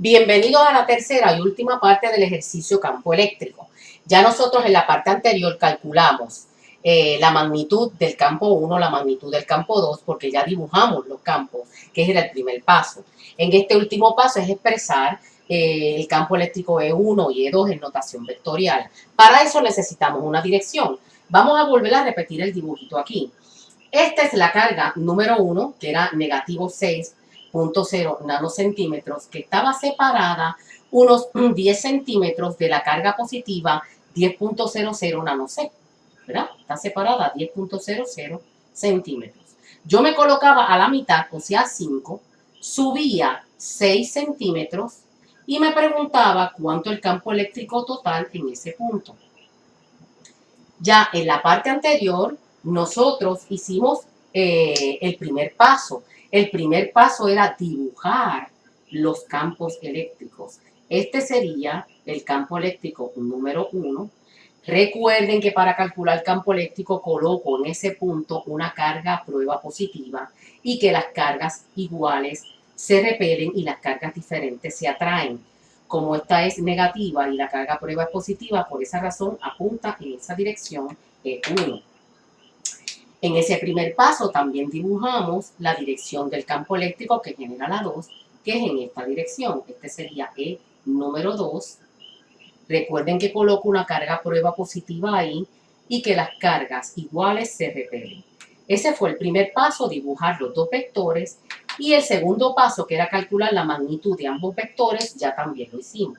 Bienvenidos a la tercera y última parte del ejercicio campo eléctrico. Ya nosotros en la parte anterior calculamos la magnitud del campo 1, la magnitud del campo 2, porque ya dibujamos los campos, que era el primer paso. En este último paso es expresar el campo eléctrico E1 y E2 en notación vectorial. Para eso necesitamos una dirección. Vamos a volver a repetir el dibujito aquí. Esta es la carga número 1, que era negativo 6.0 nanocentímetros, que estaba separada unos 10 centímetros de la carga positiva 10.00 nanosec, ¿verdad? Está separada 10.00 centímetros. Yo me colocaba a la mitad, o sea 5, subía 6 centímetros y me preguntaba cuánto el campo eléctrico total en ese punto. Ya en la parte anterior, nosotros hicimos el primer paso. El primer paso era dibujar los campos eléctricos. Este sería el campo eléctrico número 1. Recuerden que para calcular el campo eléctrico coloco en ese punto una carga prueba positiva y que las cargas iguales se repelen y las cargas diferentes se atraen. Como esta es negativa y la carga prueba es positiva, por esa razón apunta en esa dirección E1. En ese primer paso también dibujamos la dirección del campo eléctrico que genera la 2, que es en esta dirección. Este sería E número 2. Recuerden que coloco una carga prueba positiva ahí y que las cargas iguales se repelen. Ese fue el primer paso, dibujar los dos vectores. Y el segundo paso, que era calcular la magnitud de ambos vectores, ya también lo hicimos.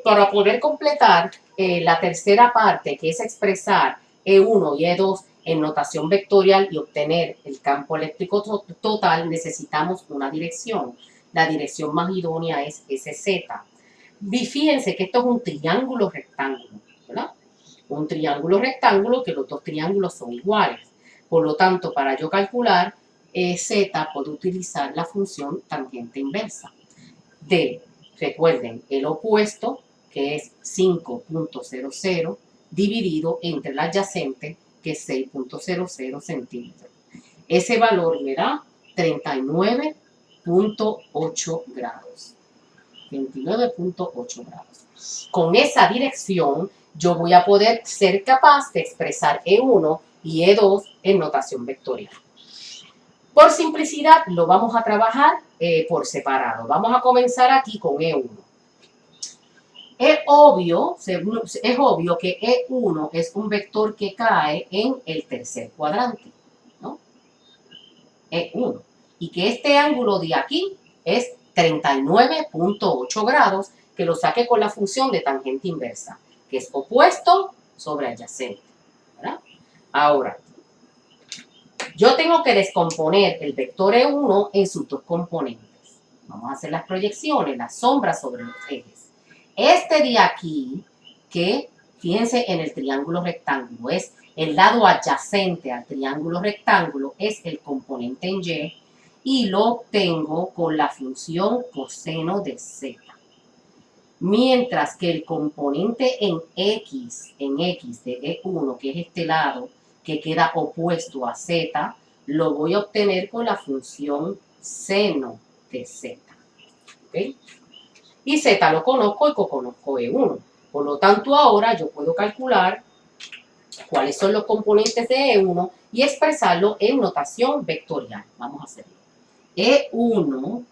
Para poder completar la tercera parte, que es expresar E1 y E2 en notación vectorial y obtener el campo eléctrico total, necesitamos una dirección. La dirección más idónea es SZ. Fíjense que esto es un triángulo rectángulo, ¿verdad? Un triángulo rectángulo que los dos triángulos son iguales. Por lo tanto, para yo calcular Z, puedo utilizar la función tangente inversa de, recuerden, el opuesto, que es 5.00, dividido entre el adyacente, que es 6.00 centímetros. Ese valor me da 39.8 grados. 29.8 grados. Con esa dirección, yo voy a poder ser capaz de expresar E1 y E2 en notación vectorial. Por simplicidad, lo vamos a trabajar por separado. Vamos a comenzar aquí con E1. Es obvio que E1 es un vector que cae en el tercer cuadrante, ¿no? E1. Y que este ángulo de aquí es 39.8 grados, que lo saque con la función de tangente inversa, que es opuesto sobre adyacente, ¿verdad? Ahora, yo tengo que descomponer el vector E1 en sus dos componentes. Vamos a hacer las proyecciones, las sombras sobre los ejes. Este de aquí, que fíjense en el triángulo rectángulo, es el lado adyacente al triángulo rectángulo, es el componente en Y lo obtengo con la función coseno de Z. Mientras que el componente en X de E1, que es este lado, que queda opuesto a Z, lo voy a obtener con la función seno de Z. ¿Okay? Y Z lo conozco y conozco E1. Por lo tanto, ahora yo puedo calcular cuáles son los componentes de E1 y expresarlo en notación vectorial. Vamos a hacerlo. E1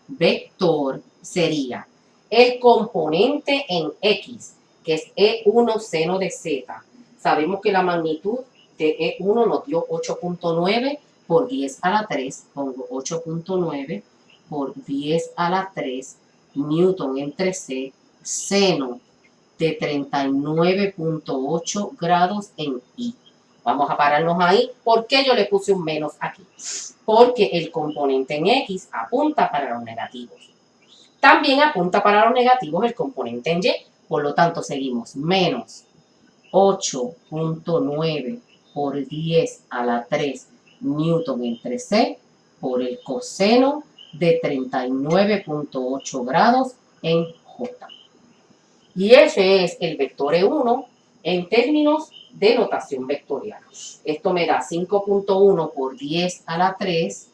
vector sería el componente en X, que es E1 seno de Z. Sabemos que la magnitud de E1 nos dio 8.9 por 10 a la 3, pongo 8.9 por 10 a la 3 Newton entre C, seno de 39.8 grados en Y. Vamos a pararnos ahí. ¿Por qué yo le puse un menos aquí? Porque el componente en X apunta para los negativos. También apunta para los negativos el componente en Y. Por lo tanto, seguimos menos 8.9 por 10 a la 3 Newton entre C por el coseno de 39.8 grados en J. Y ese es el vector E1 en términos de notación vectorial. Esto me da 5.1 por 10 a la 3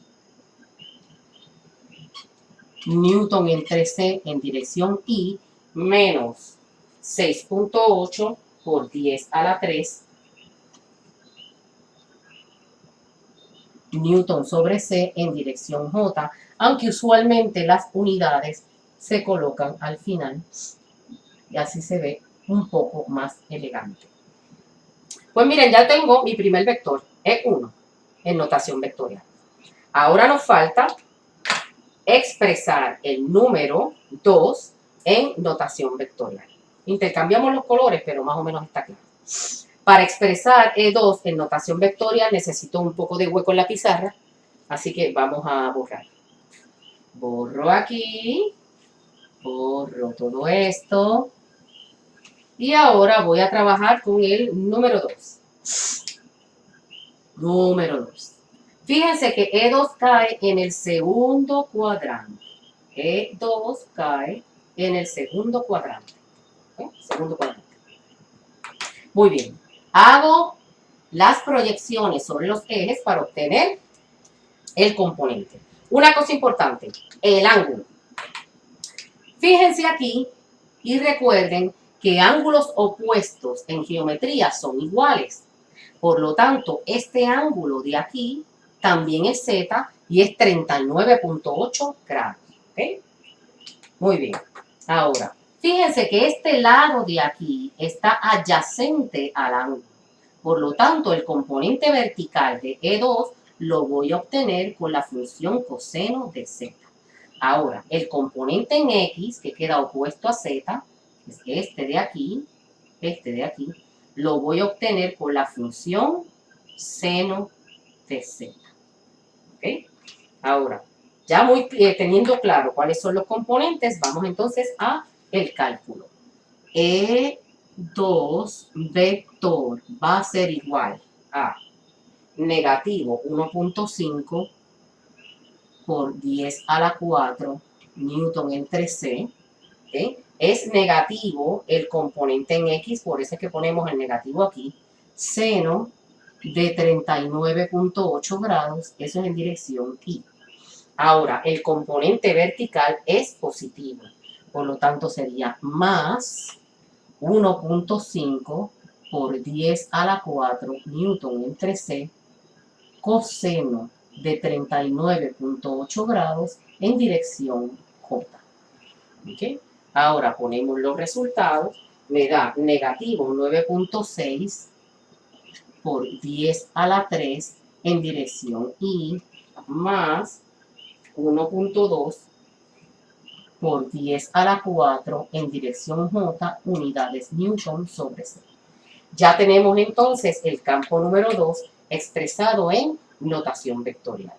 Newton entre C en dirección I menos 6.8 por 10 a la 3 Newton sobre C en dirección J, aunque usualmente las unidades se colocan al final y así se ve un poco más elegante. Pues miren, ya tengo mi primer vector, E1, en notación vectorial. Ahora nos falta expresar el número 2 en notación vectorial. Intercambiamos los colores, pero más o menos está claro. Para expresar E2 en notación vectorial necesito un poco de hueco en la pizarra, así que vamos a borrar. Borro aquí, borro todo esto, y ahora voy a trabajar con el número 2. Número 2. Fíjense que E2 cae en el segundo cuadrante. E2 cae en el segundo cuadrante. Segundo cuadrante. Muy bien. Hago las proyecciones sobre los ejes para obtener el componente. Una cosa importante, el ángulo. Fíjense aquí y recuerden que ángulos opuestos en geometría son iguales. Por lo tanto, este ángulo de aquí también es Z y es 39.8 grados. ¿Okay? Muy bien. Ahora, fíjense que este lado de aquí está adyacente al ángulo. Por lo tanto, el componente vertical de E2 lo voy a obtener con la función coseno de Z. Ahora, el componente en X, que queda opuesto a Z, es este de aquí, lo voy a obtener con la función seno de Z. ¿Okay? Ahora, ya teniendo claro cuáles son los componentes, vamos entonces a el cálculo. E2 vector va a ser igual a negativo 1.5 por 10 a la 4 Newton entre C. ¿Okay? Es negativo el componente en X, por eso es que ponemos el negativo aquí. Seno de 39.8 grados, eso es en dirección I. Ahora, el componente vertical es positivo, por lo tanto sería más 1.5 por 10 a la 4 Newton entre C, coseno de 39.8 grados en dirección J. ¿Okay? Ahora ponemos los resultados, me da negativo 9.6 por 10 a la 3 en dirección I, más 1.2 por 10 a la 4 en dirección J, unidades Newton sobre C. Ya tenemos entonces el campo número 2 expresado en notación vectorial.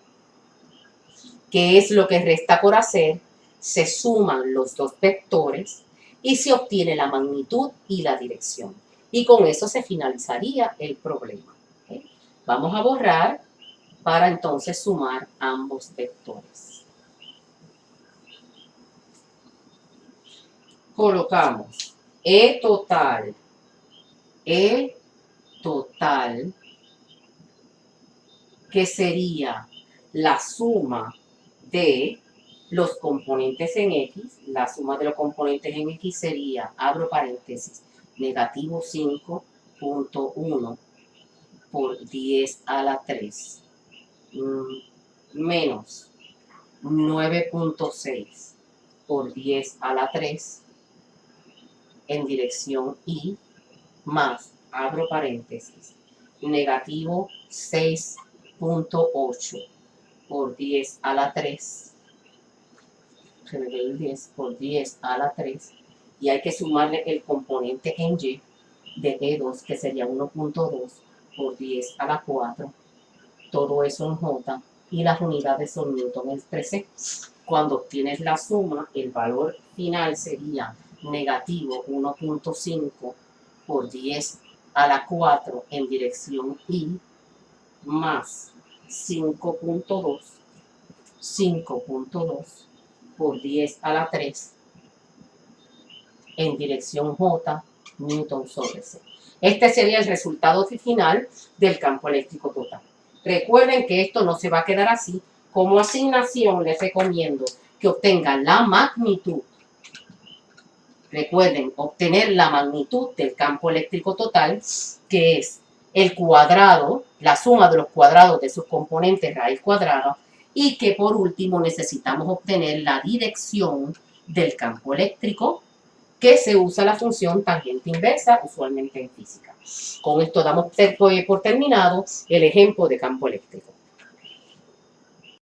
¿Qué es lo que resta por hacer? Se suman los dos vectores y se obtiene la magnitud y la dirección. Y con eso se finalizaría el problema. ¿Okay? Vamos a borrar para entonces sumar ambos vectores. Colocamos E total, que sería la suma de los componentes en X, la suma de los componentes en X sería, abro paréntesis, negativo 5.1 por 10 a la 3 menos 9.6 por 10 a la 3 en dirección I, más, abro paréntesis, negativo 6.8 por 10 a la 3, se me ve el 10 por 10 a la 3, y hay que sumarle el componente en Y de E2, que sería 1.2 por 10 a la 4, todo eso en J, y las unidades son Newton entre C. Cuando obtienes la suma, el valor final sería negativo 1.5 por 10 a la 4 en dirección I, más 5.2 por 10 a la 3 en dirección J, Newton sobre C. Este sería el resultado final del campo eléctrico total. Recuerden que esto no se va a quedar así. Como asignación les recomiendo que obtenga la magnitud. Recuerden, obtener la magnitud del campo eléctrico total, que es el cuadrado, la suma de los cuadrados de sus componentes raíz cuadrada, y que por último necesitamos obtener la dirección del campo eléctrico, que se usa la función tangente inversa, usualmente en física. Con esto damos por terminado el ejemplo de campo eléctrico.